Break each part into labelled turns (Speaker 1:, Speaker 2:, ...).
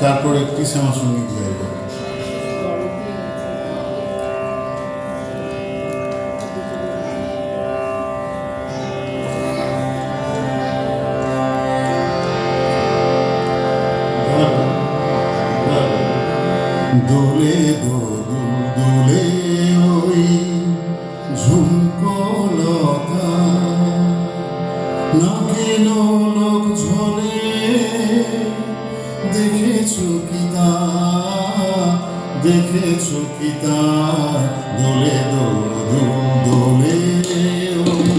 Speaker 1: তারপর একটি শ্যামা সঙ্গীত গাইব। দোলে দোলে ওই ঝুমকলতা নাকে লোক ঝলে দেখেছো কি তা দোলে দোলে ওই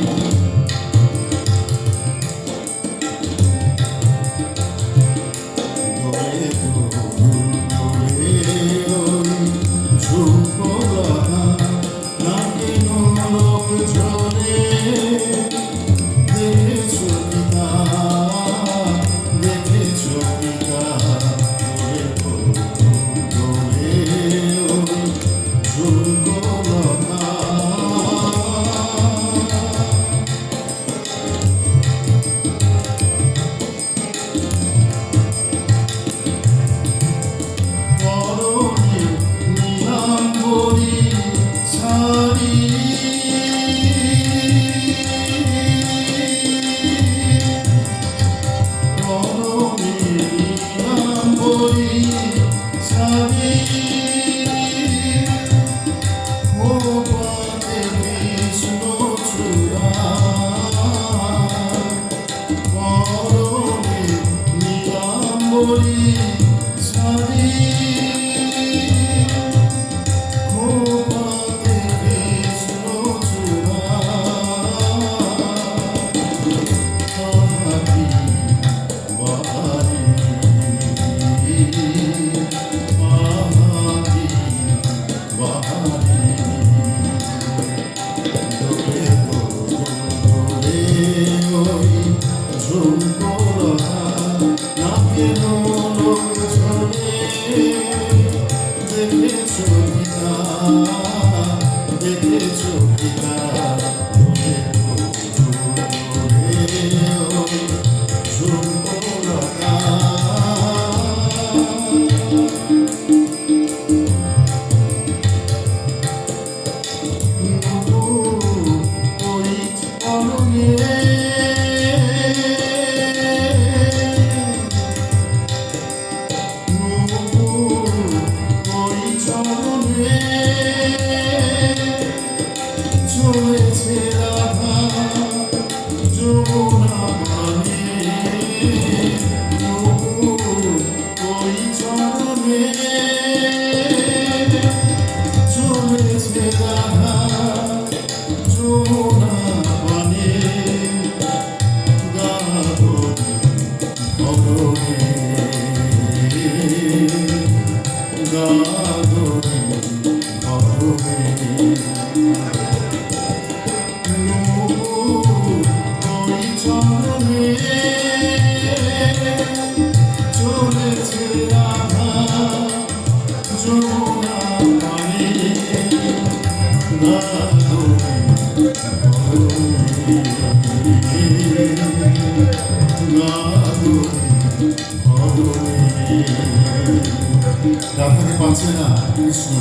Speaker 1: রাধাকে পাচ্ছে না কৃষ্ণ,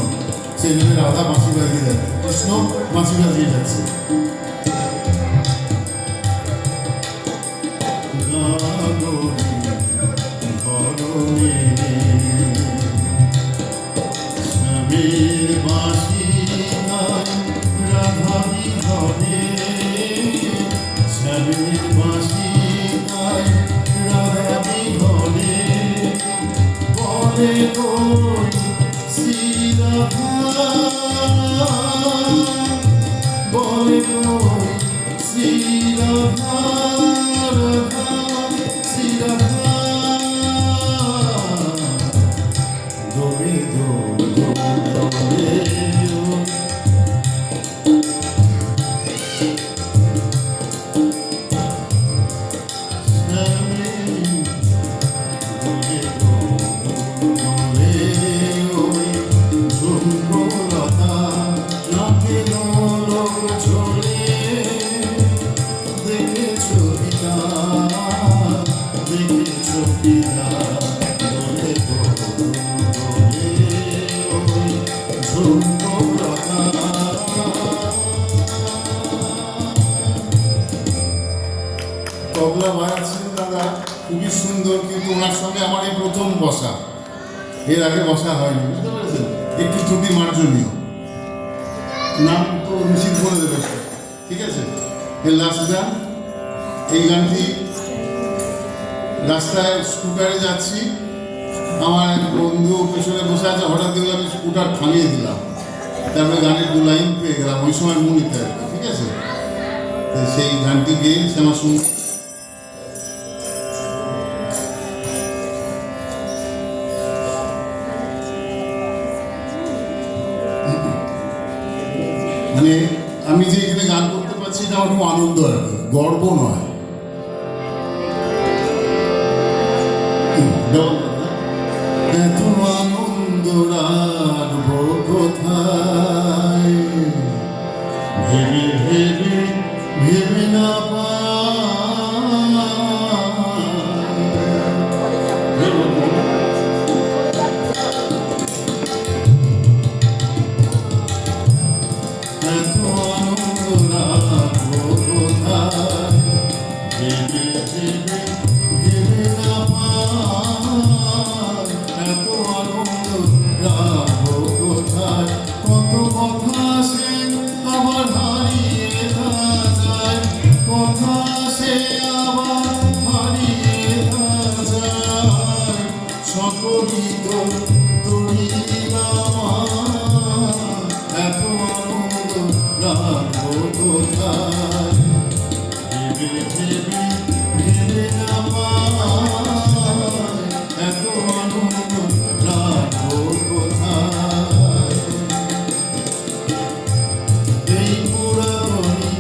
Speaker 1: সেই জন্য রাধা বাঁশি বাজিয়ে যাচ্ছে, কৃষ্ণ বাঁশি বাজিয়ে যাচ্ছে। Yeah. প্রথম বসা, এর আগে বসা হয়নি, বুঝতে পেরেছেন? একটু ত্রুটি মার্জনীয়, নাম তো নিশ্চিত বলে দেবে, ঠিক আছে? এর লাস্ট গান, এই গানটি রাস্তায় স্কুটারে যাচ্ছি, আমার এক বন্ধু পেছনে বসে আছে, হঠাৎ দেখলাম আমি স্কুটার থামিয়ে দিলাম, তারপরে গানের 2 লাইন পেয়ে গেলাম ওই সময় মনিতে আর কি, ঠিক আছে? তো সেই গানটি গিয়ে সে আমার শুন মানে আমি যে এখানে গান করতে পারছি এটা আমার খুব আনন্দ আর কি, গর্ব নয়। এত আনন্দ রাখবো কোথায়, ভেবে ভেবে ভেবে না এত আনন্দ রাখবো কোথায়, ভেবে ভেবে ভেবে না এত আনন্দ রাখবো কোথায়, কত কথা সে আবার হারিয়ে যায়, কথা সে আবার হারিয়ে যায়, সকলই তো তুমি এত আনন্দ রাখবো কোথায়, ভেবে ভেবে ভেবে না এত আনন্দ রাখবো কোথায়। এই পুরাতনী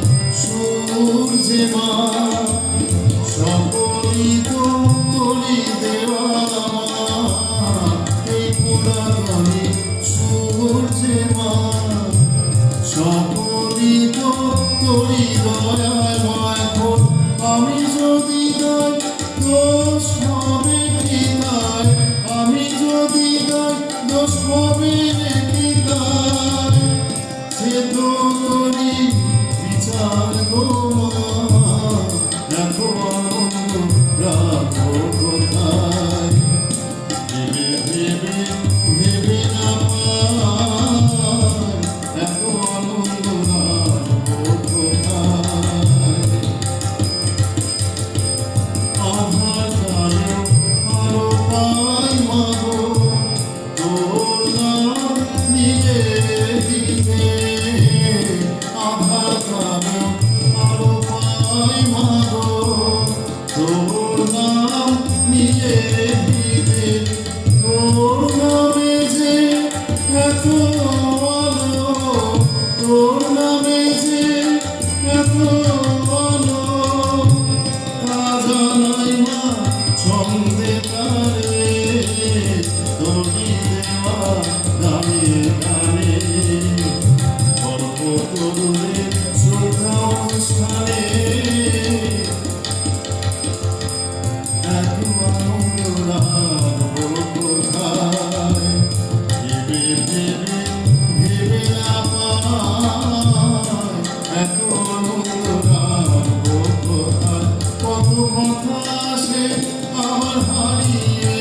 Speaker 1: সূর্যে মা সকলই তো তলি দেওয়া, এই পুরাতনী সূর্যে মা সকলই তো তলি দয়ায় মায়, আমি যদি গাই দোষ হবে কি তাই, আমি যদি গাই দোষ হবে কি তাই, সে তো করি বিচার গো মা, এত আনন্দ রাখবো কোথায়, ভেবে ভেবে ভেবে না এত আনন্দ রাখবো কোথায়। আধার কালো আলো পাই মাগো, তোর নাম নিয়ে দিবে, আধার কালো আলো পাই মাগো, তোর নাম নিয়ে দিবে, তোর নামে যে এত আলো, তোর নামে যে এত আলো, জানাই মা ছন্দে তারে, তলি দেওয়া গানে গানে, গল্প করলে শ্রদ্ধা অনুষ্ঠানে, এত আনন্দ রাখবো কোথায়, ভেবে ভেবে ভেবে না এত আনন্দ রাখবো কোথায়, কত কথা সে আবার হারিয়ে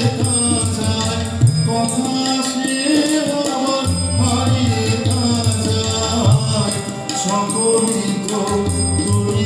Speaker 1: যায়, কথা সে আবার হারিয়ে যায়, সকলই তো তুমি